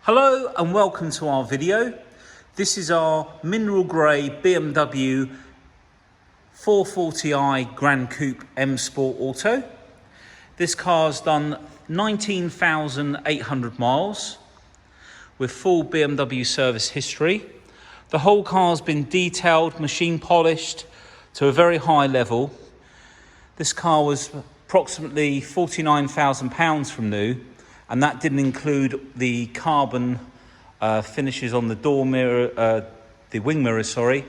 Hello and welcome to our video. This is our mineral grey BMW 440i Gran Coupe M Sport Auto. This car's done 19,800 miles with full BMW service history. The whole car's been detailed, machine polished to a very high level. This car was approximately £49,000 from new, and that didn't include the carbon finishes on the door mirror, the wing mirror, sorry,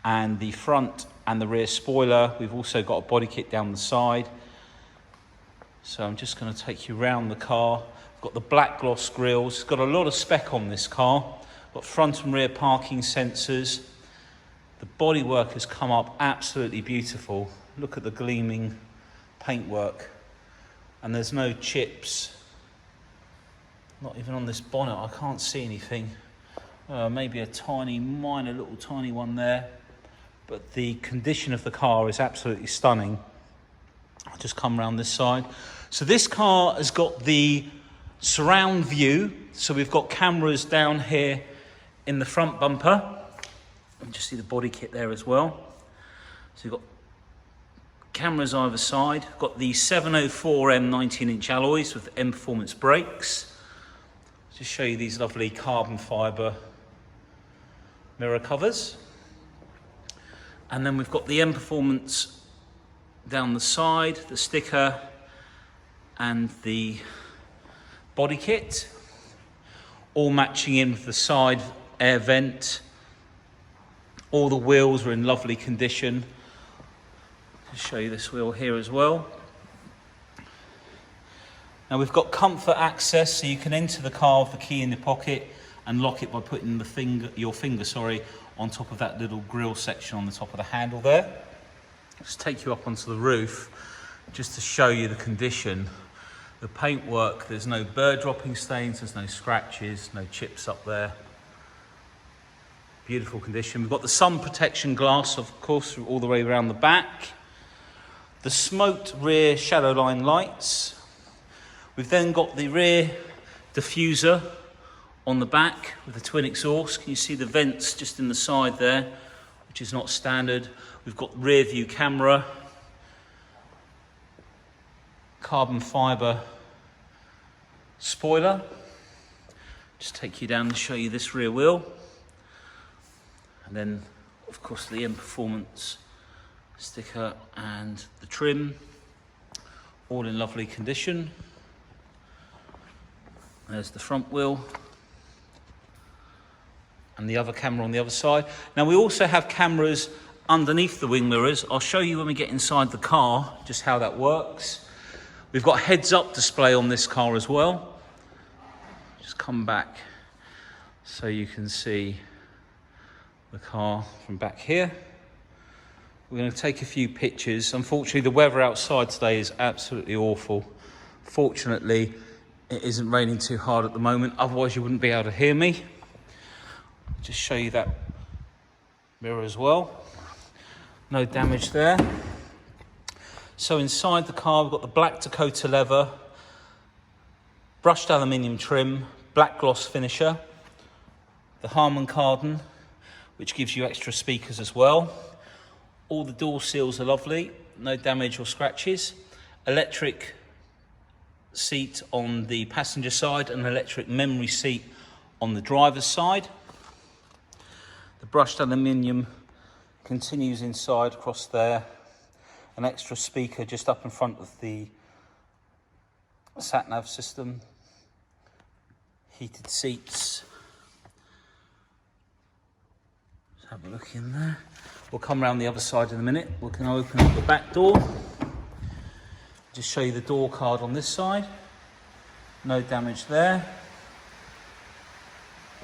and the front and the rear spoiler. We've also got a body kit down the side. So I'm just going to take you around the car. I've got the black gloss grills. It's got a lot of spec on this car. Got front and rear parking sensors. The bodywork has come up absolutely beautiful. Look at the gleaming paintwork, and there's no chips. Not even on this bonnet, I can't see anything. Maybe a tiny, minor little tiny one there. But the condition of the car is absolutely stunning. I'll just come around this side. So this car has got the surround view. So we've got cameras down here in the front bumper. You can just see the body kit there as well. So you've got cameras either side. Got the 704M 19-inch alloys with M Performance brakes. Just show you these lovely carbon fibre mirror covers. And then we've got the M Performance down the side, the sticker and the body kit, all matching in with the side air vent. All the wheels are in lovely condition. I'll show you this wheel here as well. Now we've got comfort access, so you can enter the car with the key in the pocket and lock it by putting your finger on top of that little grille section on the top of the handle there. Just take you up onto the roof just to show you the condition. The paintwork, there's no bird dropping stains, there's no scratches, no chips up there. Beautiful condition. We've got the sun protection glass, of course, all the way around the back. The smoked rear shadow line lights. We've then got the rear diffuser on the back with the twin exhaust. Can you see the vents just in the side there, which is not standard? We've got rear view camera, carbon fibre spoiler. Just take you down to show you this rear wheel. And then, of course, the M Performance sticker and the trim, all in lovely condition. There's the front wheel and the other camera on the other side. Now we also have cameras underneath the wing mirrors. I'll show you when we get inside the car just how that works. We've got heads-up display on this car as well. Just come back so you can see the car from back here. We're going to take a few pictures. Unfortunately, the weather outside today is absolutely awful. Fortunately, it isn't raining too hard at the moment, otherwise you wouldn't be able to hear me. I'll just show you that mirror as well. No damage there. So inside the car, we've got the black Dakota leather, brushed aluminium trim, black gloss finisher, the Harman Kardon, which gives you extra speakers as well. All the door seals are lovely, no damage or scratches. Electric seat on the passenger side and electric memory seat on the driver's side. The brushed aluminium continues inside across there. An extra speaker just up in front of the sat-nav system. Heated seats. Let's have a look in there. We'll come around the other side in a minute. We can open up the back door. Just show you the door card on this side. No damage there.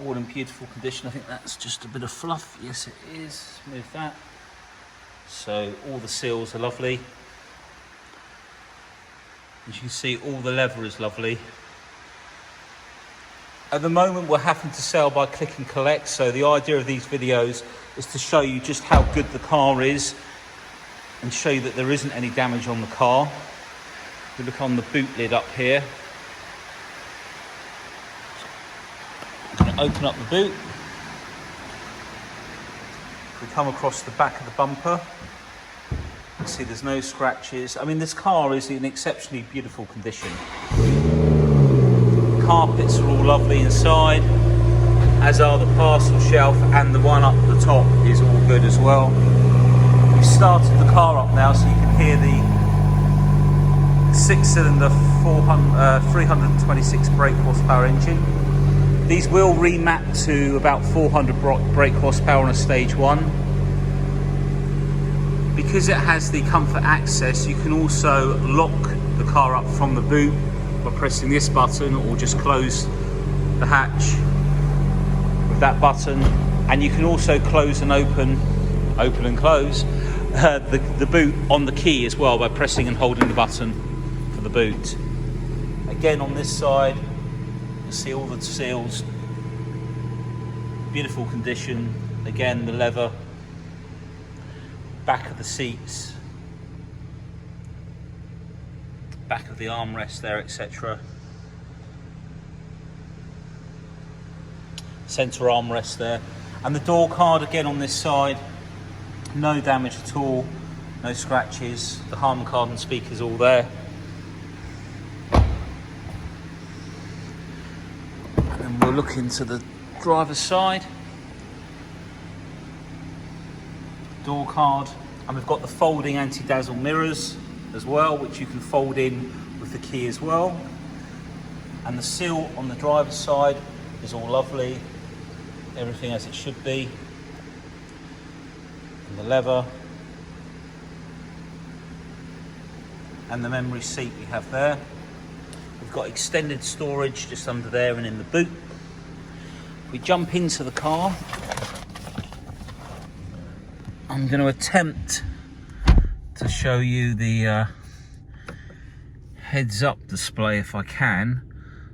All in beautiful condition. I think that's just a bit of fluff. Yes, it is. Move that. So all the seals are lovely. As you can see, all the leather is lovely. At the moment, we're having to sell by click and collect. So the idea of these videos is to show you just how good the car is and show you that there isn't any damage on the car. If you look on the boot lid up here, open up the boot. We come across the back of the bumper. You can see there's no scratches. I mean, this car is in exceptionally beautiful condition. Carpets are all lovely inside, as are the parcel shelf, and the one up the top is all good as well. We've started the car up now, so you can hear the 6-cylinder 326 brake horsepower engine. These will remap to about 400 brake horsepower on a stage 1. Because it has the comfort access, you can also lock the car up from the boot by pressing this button, or just close the hatch with that button. And you can also close and open and close the boot on the key as well by pressing and holding the button for the boot. Again, on this side, you see all the seals, beautiful condition. Again, the leather, back of the seats, back of the armrest there, etc. Centre armrest there, and the door card again on this side, no damage at all, no scratches. The Harman Kardon speakers all there. And then we'll look into the driver's side. Door card, and we've got the folding anti-dazzle mirrors as well, which you can fold in with the key as well. And the seal on the driver's side is all lovely, everything as it should be. And the leather and the memory seat we have there. We've got extended storage just under there and in the boot. We jump into the car. I'm going to attempt to show you the heads-up display if I can.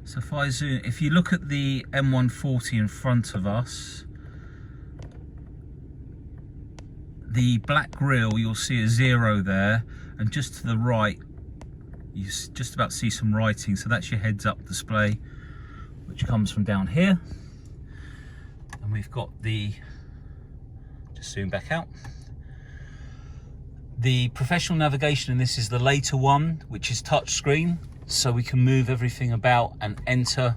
So if I zoom, if you look at the M140 in front of us, the black grille, you'll see a 0 there, and just to the right, you just about see some writing. So that's your heads-up display, which comes from down here. And we've got the, just zoom back out, the professional navigation, and this is the later one, which is touchscreen, so we can move everything about and enter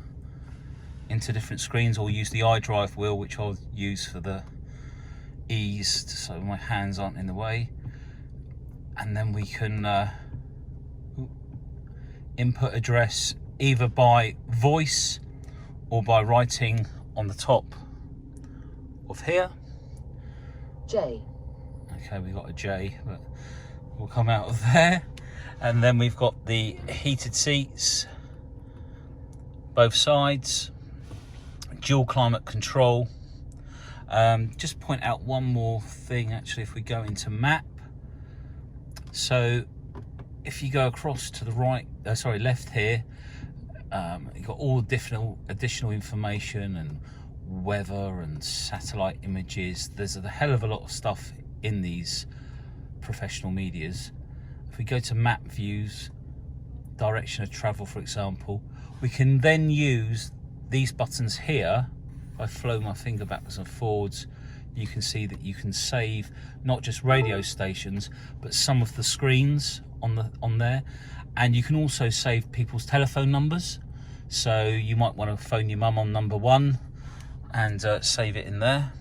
into different screens, or use the iDrive wheel, which I'll use for the ease, so my hands aren't in the way. And then we can input address either by voice or by writing on the top of here. J. Okay, we've got a J, but we'll come out of there. And then we've got the heated seats, both sides, dual climate control. Just point out one more thing, actually, if we go into map. So if you go across to the right, left here, you've got all different additional information and weather and satellite images. There's a hell of a lot of stuff in these professional medias. If we go to map views, direction of travel, for example, we can then use these buttons here. If I flow my finger backwards and forwards, you can see that you can save not just radio stations, but some of the screens on there. And you can also save people's telephone numbers. So you might want to phone your mum on number 1 and save it in there,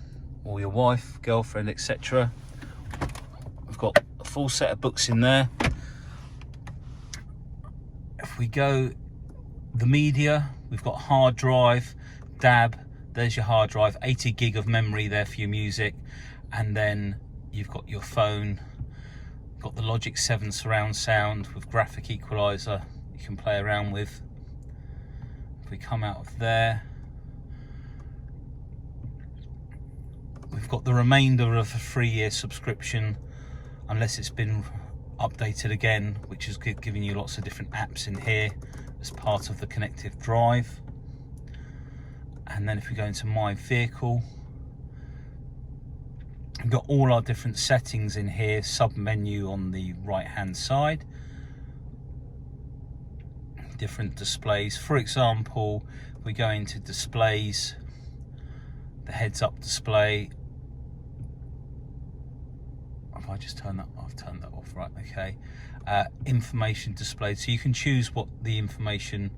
or your wife, girlfriend, etc. We've got a full set of books in there. If we go the media, we've got hard drive, DAB, there's your hard drive, 80 gig of memory there for your music, and then you've got your phone, got the Logic 7 surround sound with graphic equalizer you can play around with. If we come out of there, we've got the remainder of a 3-year subscription, unless it's been updated again, which is giving you lots of different apps in here as part of the connective drive. And then if we go into my vehicle, we've got all our different settings in here, sub menu on the right hand side, different displays. For example, if we go into displays, the heads-up display. Have I just turned that? I've turned that off, right? Okay. Information displayed, so you can choose what the information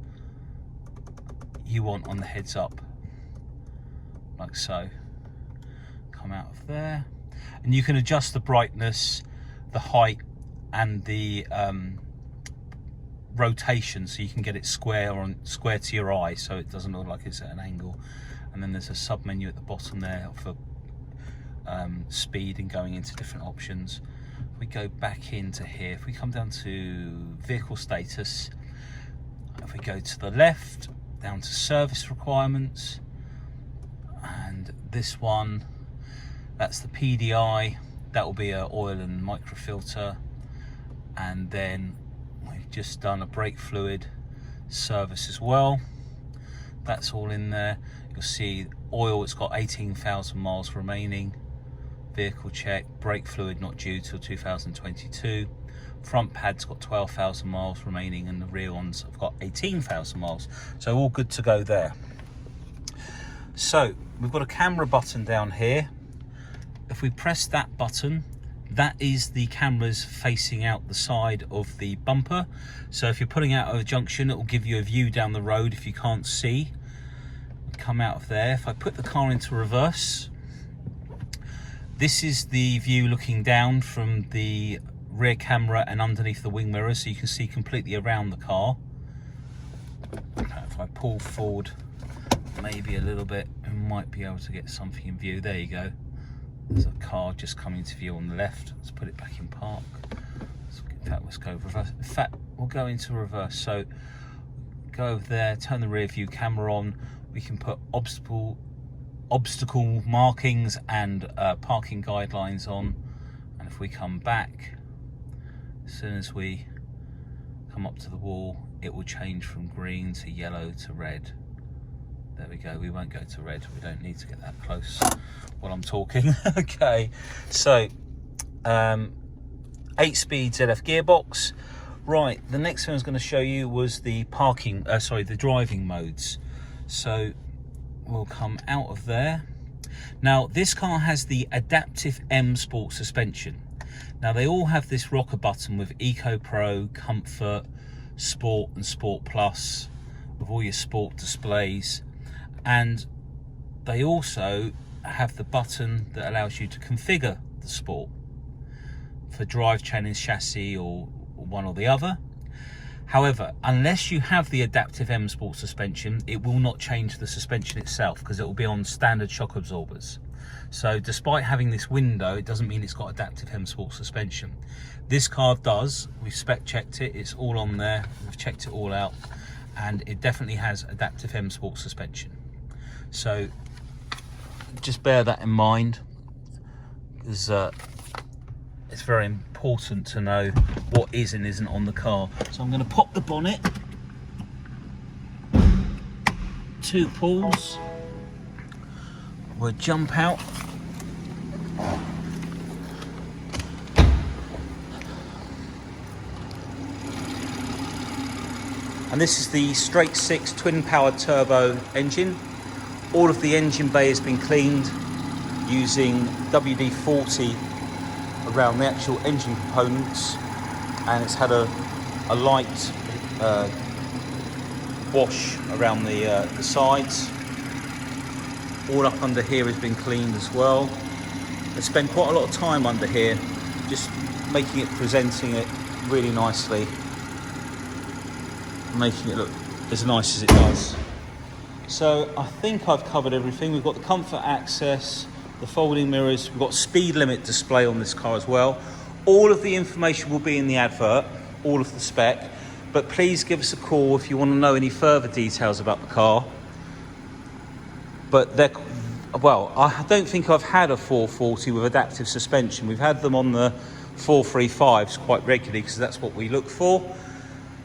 you want on the heads-up, like so. Come out of there, and you can adjust the brightness, the height, and the rotation, so you can get it square to your eye, so it doesn't look like it's at an angle. And then there's a sub menu at the bottom there for speed and going into different options. If we go back into here, if we come down to vehicle status, if we go to the left down to service requirements, and this one, that's the PDI, that will be a oil and microfilter. And then we've just done a brake fluid service as well, that's all in there. You'll see oil, it's got 18,000 miles remaining. Vehicle check, brake fluid not due till 2022. Front pad's got 12,000 miles remaining, and the rear ones have got 18,000 miles. So all good to go there. So we've got a camera button down here. If we press that button, that is the cameras facing out the side of the bumper. So if you're putting out of a junction, it will give you a view down the road if you can't see. Come out of there. If I put the car into reverse, this is the view looking down from the rear camera and underneath the wing mirror, so you can see completely around the car. If I pull forward maybe a little bit, we might be able to get something in view. There you go. There's a car just coming to view on the left. Let's put it back in park. In fact, let's go reverse. In fact, we'll go into reverse. So go over there, turn the rear view camera on. We can put obstacle markings and parking guidelines on. And if we come back, as soon as we come up to the wall, it will change from green to yellow to red. There we go. We won't go to red. We don't need to get that close while I'm talking. Okay, so 8-speed ZF gearbox. Right, the next thing I was going to show you was the the driving modes. So we'll come out of there. Now this car has the adaptive M Sport suspension. Now they all have this rocker button with Eco Pro, Comfort, Sport and Sport Plus, with all your sport displays. And they also have the button that allows you to configure the Sport for drive chain, chassis, or one or the other. However, unless you have the adaptive M Sport suspension, it will not change the suspension itself, because it will be on standard shock absorbers. So despite having this window, it doesn't mean it's got adaptive M Sport suspension. This car does. We've spec checked it, it's all on there, we've checked it all out, and it definitely has adaptive M Sport suspension. So just bear that in mind, because it's very important to know what is and isn't on the car. So I'm going to pop the bonnet, 2 pulls, we'll jump out, and this is the straight 6 twin powered turbo engine. All of the engine bay has been cleaned using WD-40 around the actual engine components, and it's had a light wash around the sides. All up under here has been cleaned as well. I spent quite a lot of time under here just presenting it really nicely, making it look as nice as it does. So I think I've covered everything. We've got the comfort access, the folding mirrors, we've got speed limit display on this car as well. All of the information will be in the advert, all of the spec, but please give us a call if you want to know any further details about the car. But I don't think I've had a 440 with adaptive suspension. We've had them on the 435s quite regularly because that's what we look for.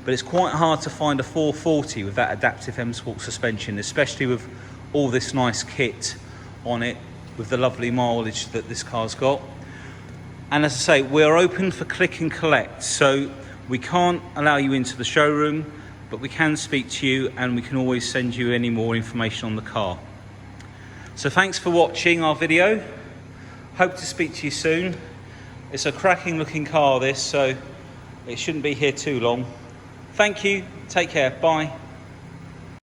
But it's quite hard to find a 440 with that adaptive M Sport suspension, especially with all this nice kit on it, with the lovely mileage that this car's got. And as I say, we're open for click and collect, so we can't allow you into the showroom, but we can speak to you and we can always send you any more information on the car. So thanks for watching our video. Hope to speak to you soon. It's a cracking looking car this, so it shouldn't be here too long. Thank you, take care, bye.